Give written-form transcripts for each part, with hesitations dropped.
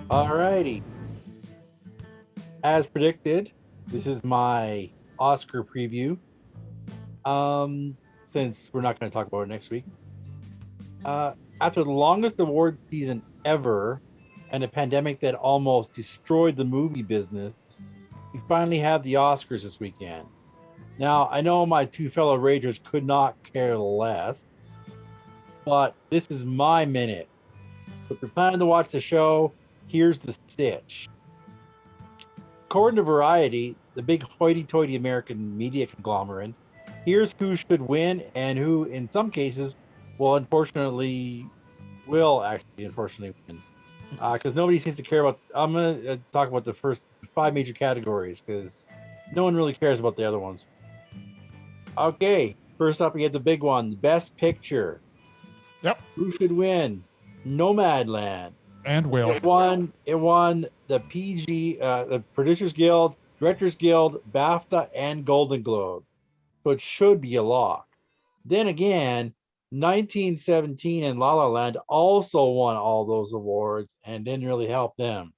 Alrighty. As predicted, this is my Oscar preview. Since we're not going to talk about it next week. After the longest award season ever and a pandemic that almost destroyed the movie business, we finally have the Oscars this weekend. Now, I know my two fellow Ragers could not care less, but this is my minute. If you're planning to watch the show, here's the stitch. According to Variety, the big hoity-toity American media conglomerate, here's who should win and who, in some cases, unfortunately win. Because nobody seems to care about. I'm going to talk about the first 5 major categories because no one really cares about the other ones. Okay, first up, we get the big one, Best Picture. Yep. Who should win? Nomadland. And will. It won the PG, the Producers Guild, Directors Guild, BAFTA, and Golden Globes. So it should be a lock. Then again, 1917 and La La Land also won all those awards and didn't really help them.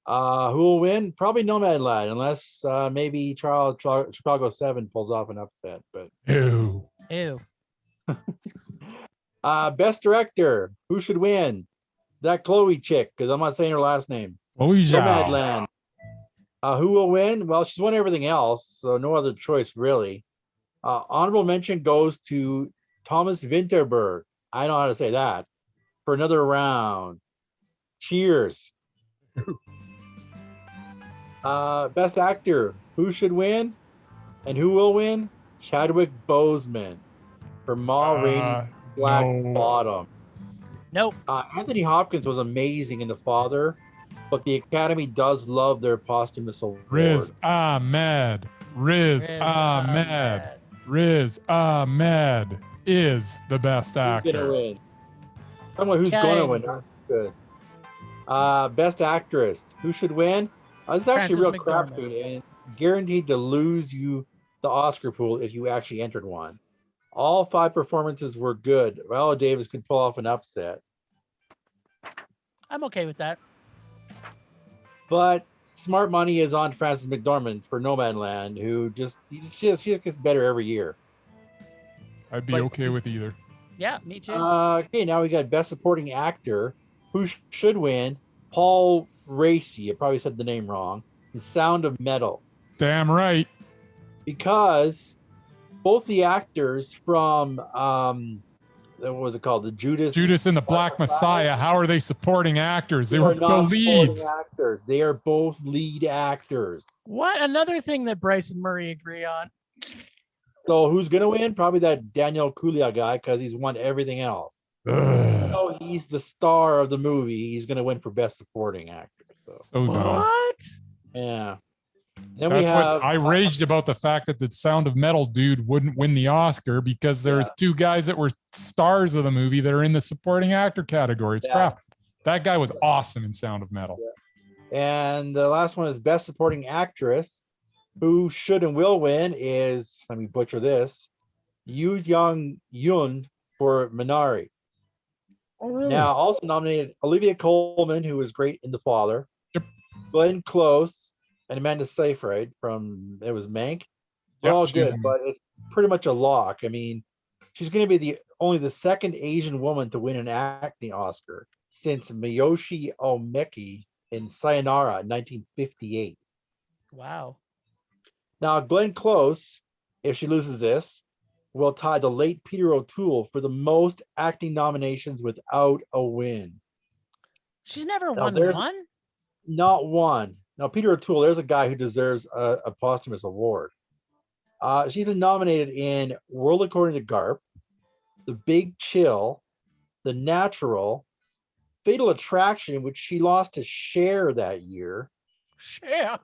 Who will win? Probably Nomadland, unless maybe Chicago 7 pulls off an upset. But Ew. Best Director. Who should win? That Chloe chick, because I'm not saying her last name. Nomadland. Who will win? Well, she's won everything else, so no other choice really. Honorable mention goes to Thomas Vinterberg. I know how to say that. For Another Round. Cheers. Best Actor. Who should win? And who will win? Chadwick Boseman for Ma Rainey Black Bottom. Nope. Anthony Hopkins was amazing in The Father, but the Academy does love their posthumous award. Riz Ahmed is the best actor. Who's gonna win? Someone who's gonna win. That's good. Best Actress. Who should win? This is actually a real crapshoot and guaranteed to lose you the Oscar pool if you actually entered one. All 5 performances were good. Viola Davis could pull off an upset. I'm okay with that. But smart money is on Frances McDormand for Nomadland, who she just gets better every year. I'd be okay with either. Yeah, me too. Okay, now we got Best Supporting Actor. Who should win? Paul Raci. I probably said the name wrong. The Sound of Metal. Damn right. Because both the actors from what was it called? The Judas and the Black Messiah. How are they supporting actors? They were not the leads. Actors. They are both lead actors. What? Another thing that Bryce and Murray agree on. So who's gonna win? Probably that Daniel Kaluuya guy because he's won everything else. So he's the star of the movie. He's gonna win for Best Supporting Actor. So what? Yeah. Then That's what I raged about, the fact that the Sound of Metal dude wouldn't win the Oscar because there's 2 guys that were stars of the movie that are in the supporting actor category. It's crap. That guy was awesome in Sound of Metal. Yeah. And the last one is Best Supporting Actress. Who should and will win is, let me butcher this, Yoo Young-yoon for Minari. Oh, really? Now, also nominated Olivia Colman, who was great in The Father. Yep. Glenn Close and Amanda Seyfried from Mank. They're all good, but it's pretty much a lock. I mean, she's going to be only the second Asian woman to win an acting Oscar since Miyoshi Omeki in Sayonara in 1958. Wow. Now, Glenn Close, if she loses this, will tie the late Peter O'Toole for the most acting nominations without a win. She's never won one? Not one. Now, Peter O'Toole, there's a guy who deserves a posthumous award. She's been nominated in World According to Garp, The Big Chill, The Natural, Fatal Attraction, which she lost to Cher that year. Cher?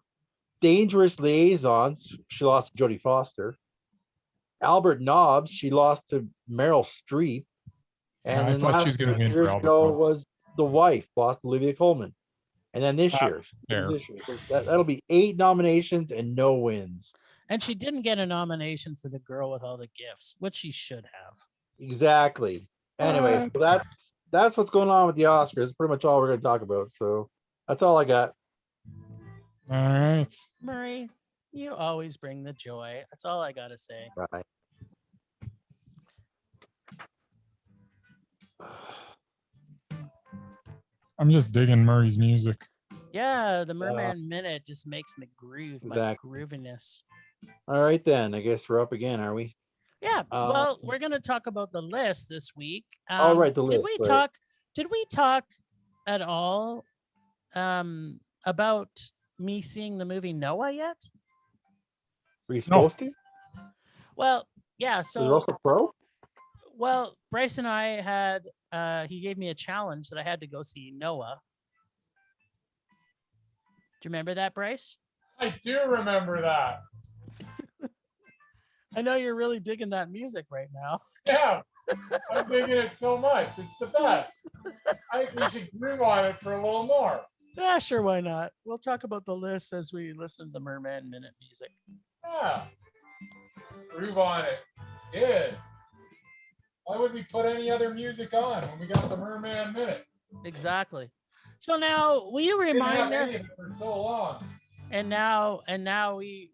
Dangerous Liaisons, she lost to Jodie Foster. Albert Nobbs, she lost to Meryl Streep. And I thought she was going to win for years Albert ago Nobbs. was The Wife, lost to Olivia Colman. And then this year, that'll be 8 nominations and no wins. And she didn't get a nomination for The Girl with All the Gifts, which she should have. Exactly. Anyway, so that's what's going on with the Oscars. Pretty much all we're going to talk about. So that's all I got. All right. Murray, you always bring the joy. That's all I got to say. Bye. I'm just digging Murray's music. Yeah, the Murman Minute just makes me groove. Exactly. My grooviness. All right, then. I guess we're up again, are we? Yeah. Well, we're going to talk about the list this week. All right, the list. Did we talk at all about me seeing the movie Noah yet? Were you supposed to? Well, yeah. So was Russell Crowe? Well, Bryce and I had he gave me a challenge that I had to go see Noah. Do you remember that, Bryce? I do remember that. I know you're really digging that music right now. Yeah, I'm digging it so much. It's the best. I think we should groove on it for a little more. Yeah, sure, why not? We'll talk about the list as we listen to the Murman Minute music. Yeah, groove on it. Good. Why would we put any other music on when we got the Murman Minute? Exactly. So now, will you remind us? For so long. And now we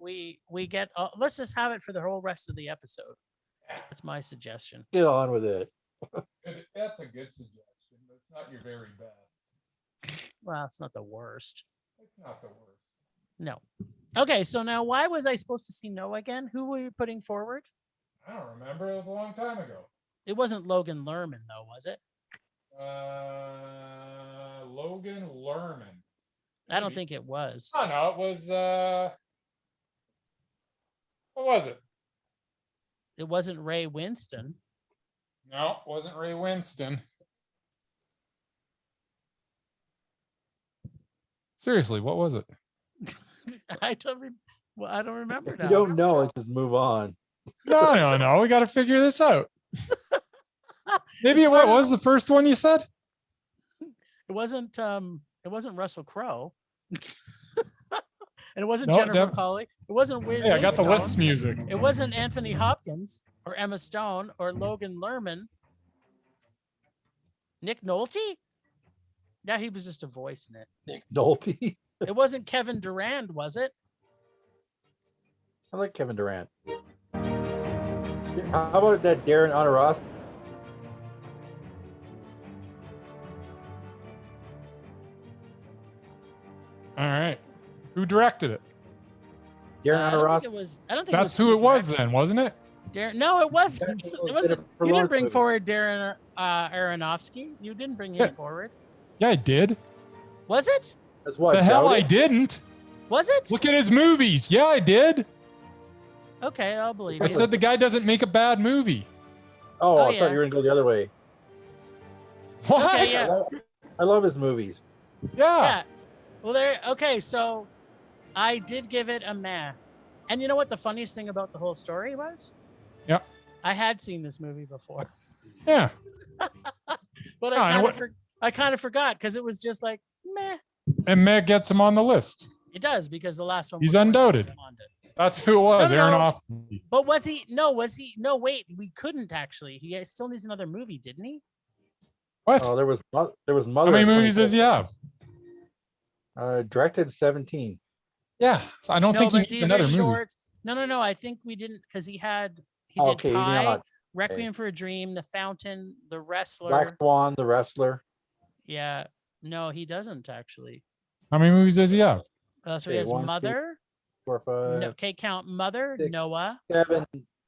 get. Let's just have it for the whole rest of the episode. That's my suggestion. Get on with it. That's a good suggestion, but it's not your very best. Well, it's not the worst. It's not the worst. No. Okay, so now why was I supposed to see Noah again? Who were you putting forward? I don't remember. It was a long time ago. It wasn't Logan Lerman, though, was it? Logan Lerman. I don't think it was. Oh, no, it was, what was it? It wasn't Ray Winston. No, it wasn't Ray Winston. Seriously, what was it? I don't remember If now. you don't know, let's just move on. No. We got to figure this out. Maybe what was the first one you said? It wasn't Russell Crowe. And it wasn't Jennifer Connelly. It wasn't Wade I got the Winston. list music. It wasn't Anthony Hopkins or Emma Stone or Logan Lerman. Nick Nolte? Yeah, he was just a voice in it. Nick Nolte. It wasn't Kevin Durand, was it? I like Kevin Durant. How about that Darren Aronovsky? All right. Who directed it? Darren Aronovsky. I don't think that's who it was then, wasn't it? Darren, no, it wasn't. It wasn't. You didn't bring forward Darren Aronovsky. You didn't bring him forward. Yeah, I did. Was it? That's what the hell I didn't. Was it? Look at his movies. Yeah, I did. Okay, I'll believe I you. said the guy doesn't make a bad movie. Oh, I thought you were gonna go the other way. What? Okay, yeah. I love his movies. Yeah. Well, okay, so I did give it a meh. And you know what the funniest thing about the whole story was? Yeah. I had seen this movie before. Yeah. But I kind of forgot because it was just like meh. And Meg gets him on the list. It does because the last one. He's undoubted. That's who it was, Aronofsky. But was he? No, wait, we couldn't actually. He still needs another movie, didn't he? What? Oh, there was Mother. How many movies does he have? Directed 17. Yeah, so I don't think he needs another movie. Shorts. No. I think we didn't because he did Pie, Requiem for a Dream, The Fountain, The Wrestler, Black Swan, The Wrestler. Yeah, no, he doesn't actually. How many movies does he have? So he has Mother. 4, 5. No, count Mother, 6, Noah.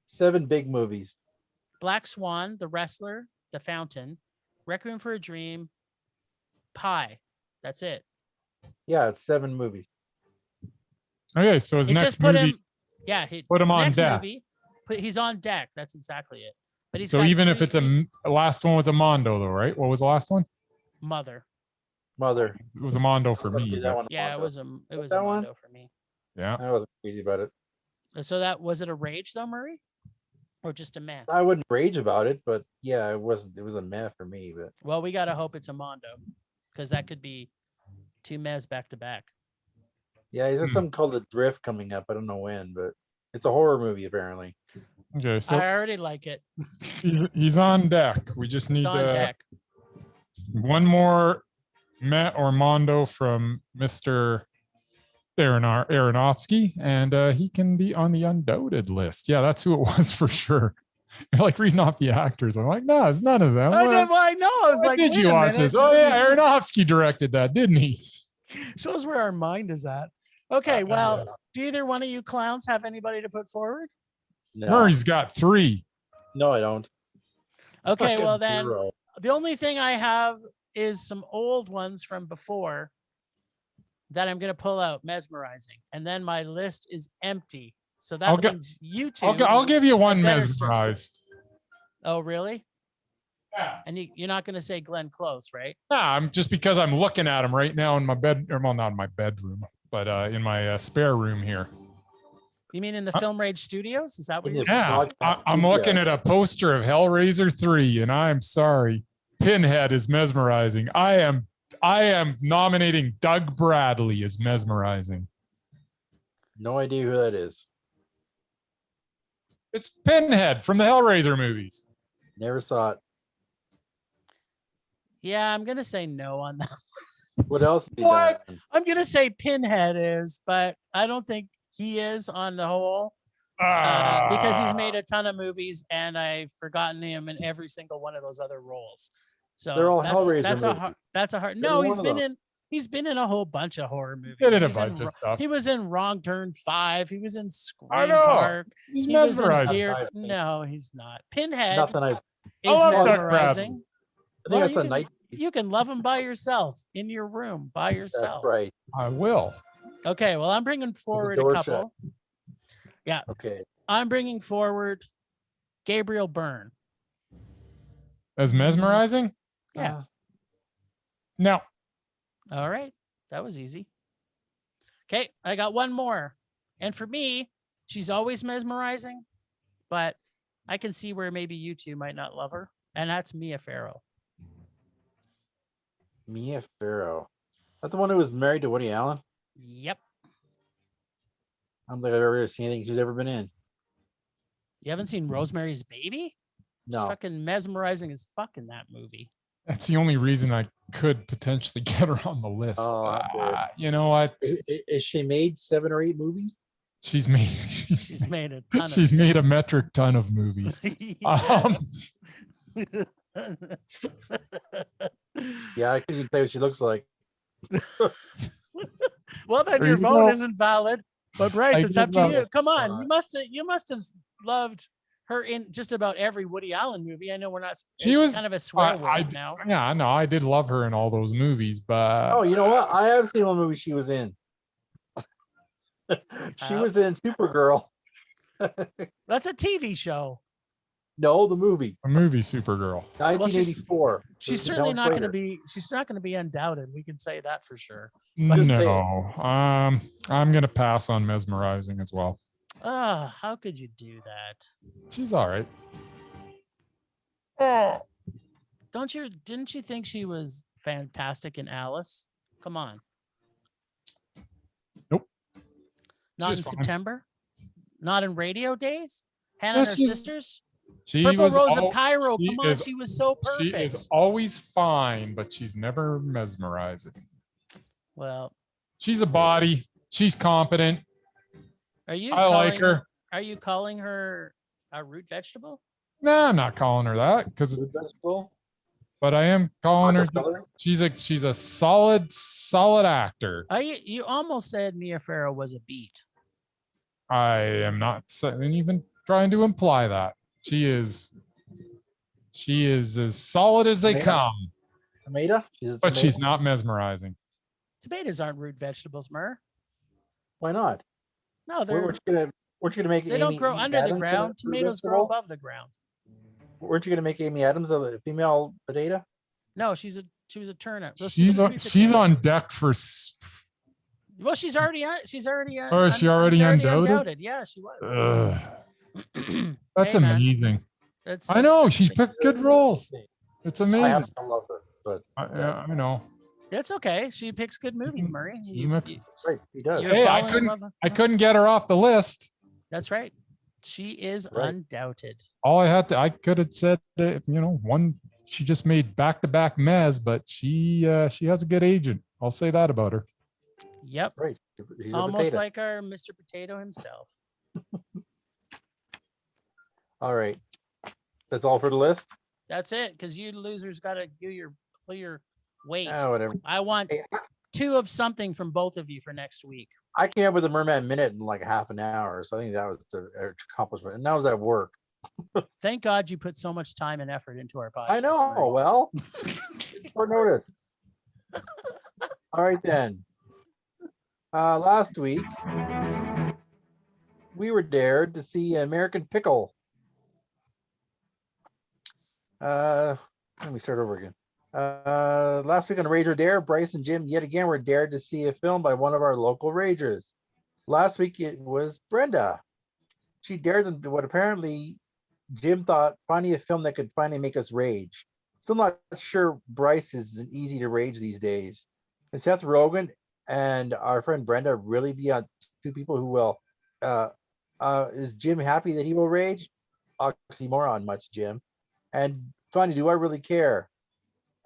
7 big movies. Black Swan, The Wrestler, The Fountain, Requiem for a Dream, Pie. That's it. Yeah, it's 7 movies. Okay, so his next movie. Put him on deck. He's on deck. That's exactly it. But he's so even if it's the last one was a Mondo, though, right? What was the last one? Mother. It was a Mondo for me. Yeah, it was a Mondo for me. Yeah, I wasn't crazy about it. So that was it a rage though, Murray, or just a meh? I wouldn't rage about it, but yeah, it was a meh for me. But well, we gotta hope it's a Mondo, because that could be Two Mez back to back. Yeah, he's got something called The Drift coming up. I don't know when, but it's a horror movie apparently. Okay, so I already like it. he's on deck. We just It's need on deck. one more Met or Mondo from Mr. Darren Aronovsky, and he can be on the undoubted list. Yeah, that's who it was for sure. You're like reading off the actors. I'm like, no, it's none of them. I know. I was like, did wait you a watch minute. this? Oh yeah, Aronofsky directed that, didn't he? Shows where our mind is at. Okay, well, do either one of you clowns have anybody to put forward? No. Murray's got 3. No, I don't. Okay, well then, 0. the only thing I have is some old ones from before that I'm going to pull out, mesmerizing, and then my list is empty. So that means you two. I'll give you one better mesmerized. Oh, really? Yeah. And you're not going to say Glenn Close, right? Nah, I'm just because I'm looking at him right now in my bed, or well, not in my bedroom, but in my spare room here. You mean in the Film Rage Studios? Is that what you're saying? Yeah, I'm looking at a poster of Hellraiser 3, and I'm sorry, Pinhead is mesmerizing. I am nominating Doug Bradley as mesmerizing. No idea who that is. It's Pinhead from the Hellraiser movies. Never saw it. Yeah, I'm going to say no on that. What else? What? I'm going to say Pinhead is, but I don't think he is on the whole. Because he's made a ton of movies and I've forgotten him in every single one of those other roles. So they're all Hellraiser that's a hard. No, he's been in a whole bunch of horror movies. He did a bunch of stuff. He was in Wrong Turn 5. He was in Scream Park. He's mesmerizing. No, he's not. Pinhead is mesmerizing. I think that's a night. You can love him by yourself in your room by yourself. That's right. I will. Okay, well, I'm bringing forward a couple. Yeah. Okay. I'm bringing forward Gabriel Byrne. As mesmerizing? Yeah. No. All right. That was easy. Okay. I got one more. And for me, she's always mesmerizing, but I can see where maybe you two might not love her. And that's Mia Farrow. Mia Farrow. That's the one who was married to Woody Allen? Yep. I don't think I've ever seen anything she's ever been in. You haven't seen Rosemary's Baby? No. She's fucking mesmerizing as fuck in that movie. That's the only reason I could potentially get her on the list. You know what? Is she made 7 or 8 movies? She's made a ton. She's made a metric ton of movies. Yeah, I couldn't even tell what she looks like. Well, then your vote isn't valid. But Bryce, it's up to you. Come on, you must have loved her in just about every Woody Allen movie. I know we're not. She was kind of a swear word now. Yeah, no, I did love her in all those movies, but you know what? I have seen one movie she was in. She was in Supergirl. That's a TV show. No, the movie. A movie, Supergirl. 1984. She's certainly not going to be. She's not going to be undoubted. We can say that for sure. No, I'm going to pass on mesmerizing as well. How could you do that? She's all right. Didn't you think she was fantastic in Alice? Come on. Nope. Not in September? Not in Radio Days? Hannah and her sisters? Purple Rose of Cairo. Come on, she was so perfect. She is always fine, but she's never mesmerizing. Well, she's a body. She's competent. I like her. Are you calling her a root vegetable? No, I'm not calling her that because root vegetable. But I am calling her. She's a solid actor. You almost said Mia Farrow was a beat. I am not even trying to imply that. She is as solid as they come. Tomato? But she's not mesmerizing. Tomatoes aren't root vegetables, Mur. Why not? No, they're. Weren't you gonna make? They don't grow under the ground. Tomatoes grow above the ground. Weren't you gonna make Amy Adams a female potato? No, she was a turnip. She's on deck for. Well, she's already. Oh, is she already undoubted? Yeah, she was. That's amazing. I know she's picked good roles. It's amazing. I love her, but I know. It's okay. She picks good movies, Murray. Right, he does. You're Hey, falling in love. I couldn't get her off the list. That's right. She is Right. undoubted. I could have said, one. She just made back-to-back mez, but she has a good agent. I'll say that about her. Yep. Right. He's a Almost potato. like our Mr. Potato himself. All right. That's all for the list? That's it, because you losers got to do your weight. Oh, whatever. I want Hey, 2 of something from both of you for next week. I came up with a Merman Minute in like half an hour, so I think that was an accomplishment. And that was at work. Thank God you put so much time and effort into our podcast. I know. Murray. Well, short notice. All right, then. Last week, we were dared to see American Pickle. Let me start over again. Last week on Rage or Dare, Bryce and Jim yet again were dared to see a film by one of our local ragers. Last week it was Brenda. She dared them to what apparently Jim thought finding a film that could finally make us rage. Still not sure Bryce is easy to rage these days. And Seth Rogen and our friend Brenda really be on 2 people who will. Is Jim happy that he will rage? Oxymoron, much Jim. And funny, do I really care?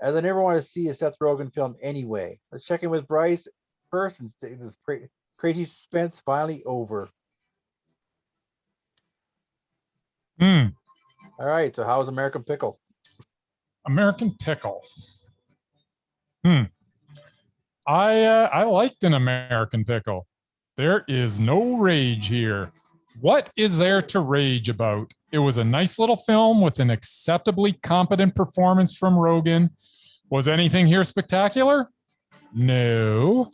As I never want to see a Seth Rogen film anyway. Let's check in with Bryce first and say this crazy suspense finally over. All right, so how's American Pickle? American Pickle. I liked an American Pickle. There is no rage here. What is there to rage about? It was a nice little film with an acceptably competent performance from Rogen. Was anything here spectacular? No.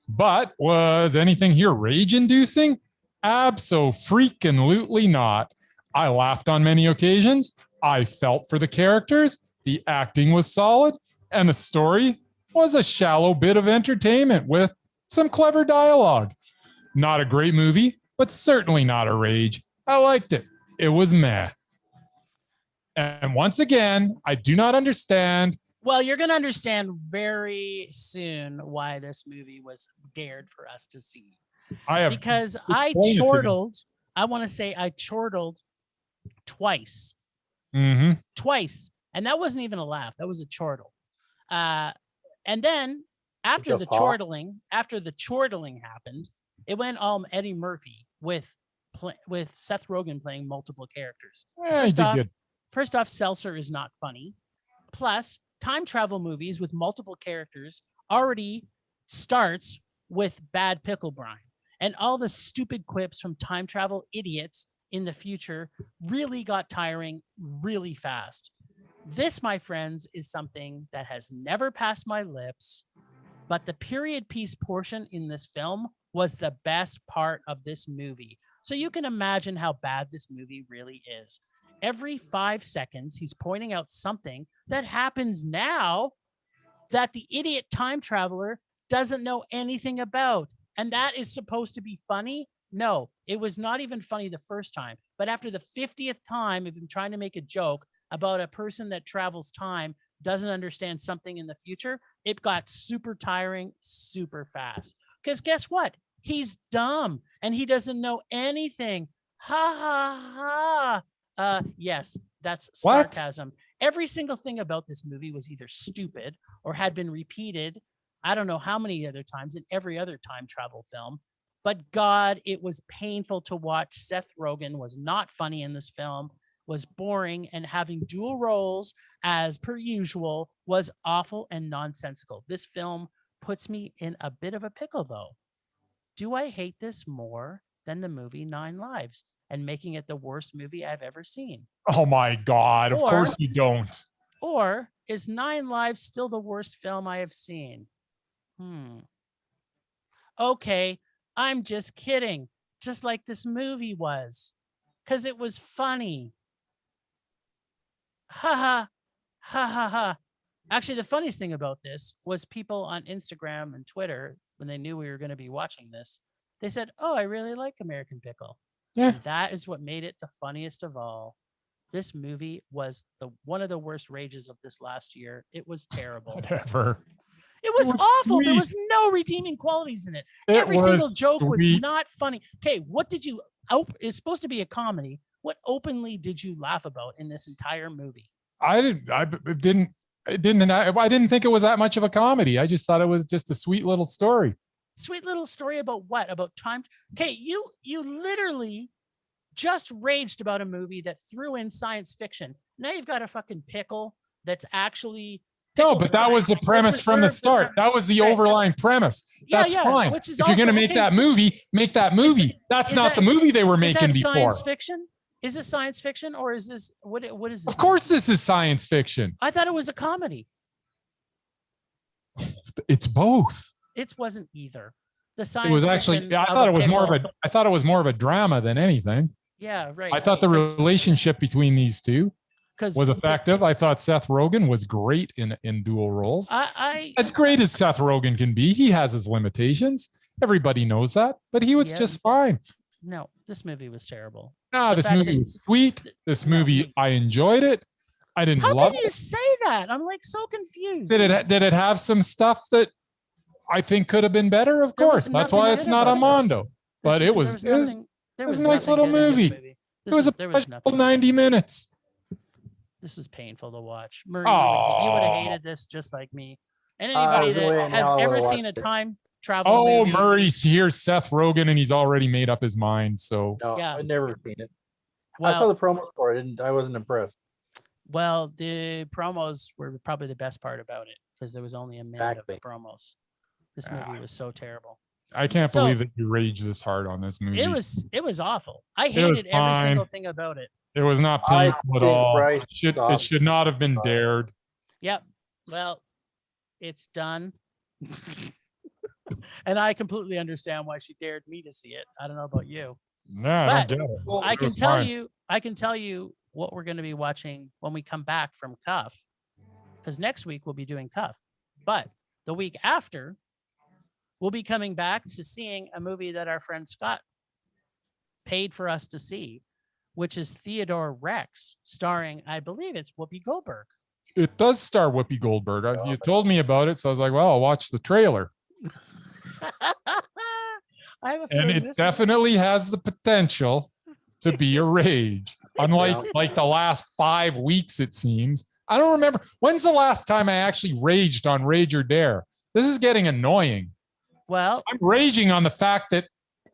But was anything here rage-inducing? Abso-freaking-lutely not. I laughed on many occasions. I felt for the characters. The acting was solid. And the story was a shallow bit of entertainment with some clever dialogue. Not a great movie, but certainly not a rage. I liked it. It was meh. And once again, I do not understand. Well, you're going to understand very soon why this movie was dared for us to see. Because I chortled. I want to say I chortled twice. Twice. And that wasn't even a laugh. That was a chortle. And then after the chortling happened, it went Eddie Murphy with Seth Rogen playing multiple characters. First off, Seltzer is not funny. Plus, time travel movies with multiple characters already starts with bad pickle brine. And all the stupid quips from time travel idiots in the future really got tiring really fast. This, my friends, is something that has never passed my lips, but the period piece portion in this film was the best part of this movie. So you can imagine how bad this movie really is. Every 5 seconds, he's pointing out something that happens now that the idiot time traveler doesn't know anything about. And that is supposed to be funny? No, it was not even funny the first time. But after the 50th time of him trying to make a joke about a person that travels time, doesn't understand something in the future, it got super tiring super fast. Because guess what? He's dumb and he doesn't know anything. Ha ha ha. Yes, that's sarcasm. Every single thing about this movie was either stupid or had been repeated I don't know how many other times in every other time travel film. But God, it was painful to watch. Seth Rogen was not funny in this film, was boring, and having dual roles as per usual was awful and nonsensical. This film puts me in a bit of a pickle, though. Do I hate this more than the movie 9 Lives and making it the worst movie I've ever seen? Oh my God, of course you don't. Or is 9 Lives still the worst film I have seen? Okay, I'm just kidding. Just like this movie was. Because it was funny. Ha ha. Ha ha ha. Actually, the funniest thing about this was people on Instagram and Twitter, when they knew we were going to be watching this, they said, "Oh, I really like American Pickle." Yeah. And that is what made it the funniest of all. This movie was one of the worst rages of this last year. It was terrible. Whatever. It was awful. Sweet. There was no redeeming qualities in it. Every single joke was not funny. Okay, what did you? It's supposed to be a comedy. What openly did you laugh about in this entire movie? I didn't think it was that much of a comedy. I just thought it was just a sweet little story. Sweet little story about what? About time? Okay, you literally just raged about a movie that threw in science fiction. Now you've got a fucking pickle that's actually. No, but that was the premise from the start. That was the overlying premise. That's fine. If you're going to make that movie, make that movie. That's not the movie they were making before. Science fiction? Is this science fiction or is this what is this? Of course this is science fiction. I thought it was a comedy. It's both. It wasn't either. The science It was actually I thought it was more of a drama than anything. Yeah, right. I thought the relationship between these two was effective. I thought Seth Rogen was great in dual roles. As great as Seth Rogen can be, he has his limitations. Everybody knows that, but he was just fine. No, this movie was terrible. No, this movie was sweet. This movie, I enjoyed it. I didn't love it. How can you say that? I'm like so confused. Did it have some stuff that I think could have been better? Of course. That's why it's not a Mondo. But it was a nice little movie. It was a pleasurable 90 minutes. This is painful to watch. Murray, you would have hated this just like me. And anybody that has ever seen a time travel movie. Murray's here, Seth Rogen, and he's already made up his mind. So no, I've never seen it. Well, I saw the promos for it. I wasn't impressed. Well, the promos were probably the best part about it because there was only a minute of the promos. This movie was so terrible. I can't believe that you raged this hard on this movie. It was awful. I hated every single thing about it. It was not painful at all. It should not have been dared. Yep. Well, it's done. And I completely understand why she dared me to see it. I don't know about you. Yeah, I don't get it. Well, I can tell you what we're going to be watching when we come back from Cuff. Because next week we'll be doing Cuff. But the week after, we'll be coming back to seeing a movie that our friend Scott paid for us to see, which is Theodore Rex, starring, I believe it's Whoopi Goldberg. It does star Whoopi Goldberg. You told me about it, so I was like, well, I'll watch the trailer. And it definitely has the potential to be a rage. Unlike the last 5 weeks, it seems. I don't remember. When's the last time I actually raged on Rage or Dare? This is getting annoying. Well, I'm raging on the fact that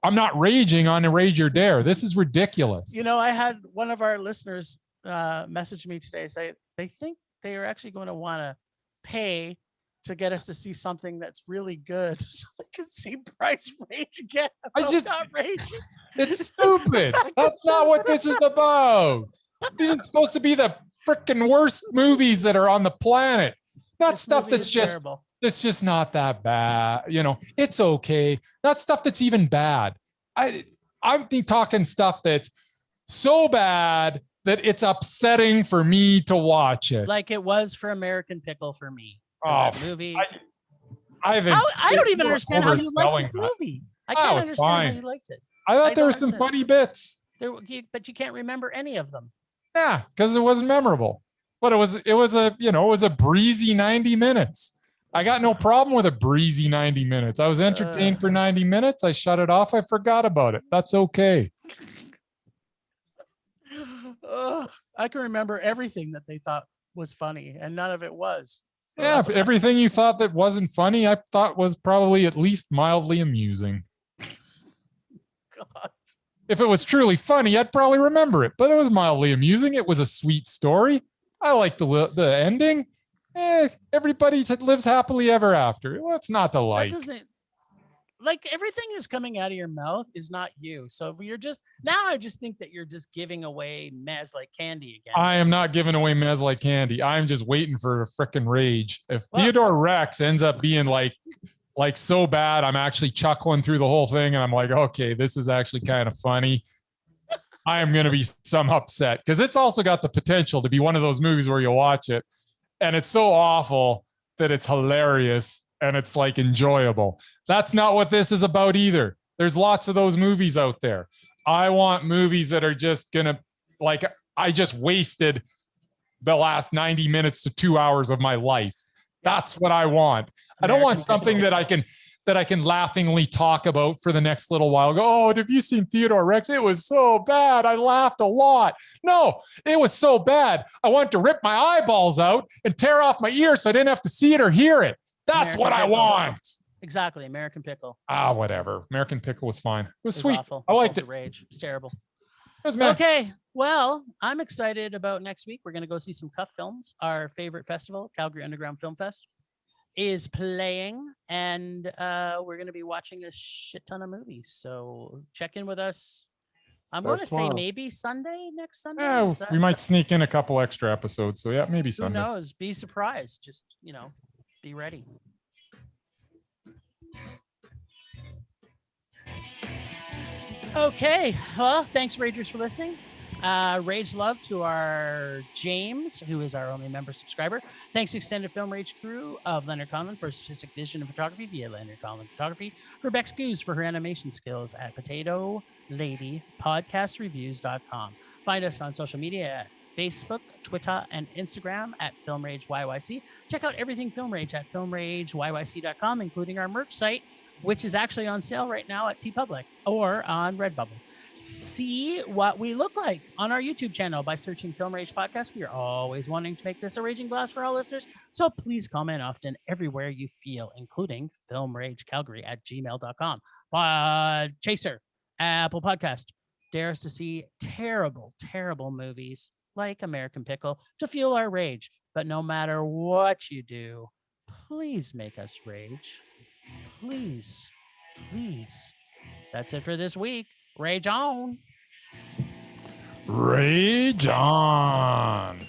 I'm not raging on a Rage or Dare. This is ridiculous. You know, I had one of our listeners message me today, say they think they are actually going to want to pay to get us to see something that's really good so they can see Bryce rage again. I'm just not raging. It's stupid. That's not what this is about. These are supposed to be the freaking worst movies that are on the planet. Not stuff that's just terrible. It's just not that bad. You know, it's okay. Not stuff that's even bad. I'm talking stuff that's so bad that it's upsetting for me to watch it. Like it was for American Pickle for me. That movie. I don't even understand how you like this movie. I can't understand how you liked it. I thought there were some funny bits. But you can't remember any of them. Yeah, because it wasn't memorable. But it was a breezy 90 minutes. I got no problem with a breezy 90 minutes. I was entertained for 90 minutes. I shut it off. I forgot about it. That's okay. I can remember everything that they thought was funny, and none of it was. So yeah, everything you thought that wasn't funny, I thought was probably at least mildly amusing. God. If it was truly funny, I'd probably remember it, but it was mildly amusing. It was a sweet story. I liked the ending. Everybody lives happily ever after. What's not to like? That doesn't, like everything is coming out of your mouth is not you. So if you're just now, I just think that you're just giving away mez like candy again. I am not giving away mez like candy. I'm just waiting for a freaking rage. If Theodore Rex ends up being like so bad, I'm actually chuckling through the whole thing, and I'm like, okay, this is actually kind of funny. I am going to be some upset because it's also got the potential to be one of those movies where you watch it and it's so awful that it's hilarious and it's like enjoyable. That's not what this is about either. There's lots of those movies out there. I want movies that are just going to, like, I just wasted the last 90 minutes to 2 hours of my life. That's what I want. I don't want American something Pickle. that I can laughingly talk about for the next little while. Go, oh, have you seen Theodore Rex? It was so bad. I laughed a lot. No, it was so bad. I wanted to rip my eyeballs out and tear off my ears so I didn't have to see it or hear it. That's American what I Pickle. want. Exactly. American Pickle. Whatever. American Pickle was fine. It was It was sweet. awful. I liked it. Rage. It's terrible. It was meh. Okay. Well, I'm excited about next week. We're going to go see some Cuff Films. Our favorite festival, Calgary Underground Film Fest, is playing, and we're going to be watching a shit ton of movies. So check in with us. I'm going to say maybe next Sunday. Yeah, we might sneak in a couple extra episodes. So yeah, maybe Sunday. Who knows? Be surprised. Just, be ready. Okay. Well, thanks, Ragers, for listening. Rage love to our James, who is our only member subscriber. Thanks, Extended Film Rage crew of Leonard Conlon for artistic vision and photography via Leonard Conlon Photography. For Bex Goose for her animation skills at Potato Lady PodcastReviews.com. Find us on social media at Facebook, Twitter, and Instagram at Film Rage YYC. Check out everything Film Rage at filmrageyyc.com, including our merch site, which is actually on sale right now at TeePublic or on Redbubble. See what we look like on our YouTube channel by searching Film Rage Podcast. We are always wanting to make this a raging blast for all listeners, so please comment often everywhere you feel, including filmragecalgary@gmail.com. Chaser, Apple Podcast, dare us to see terrible, terrible movies like American Pickle to fuel our rage. But no matter what you do, please make us rage. Please, please. That's it for this week. Rage on. Rage on.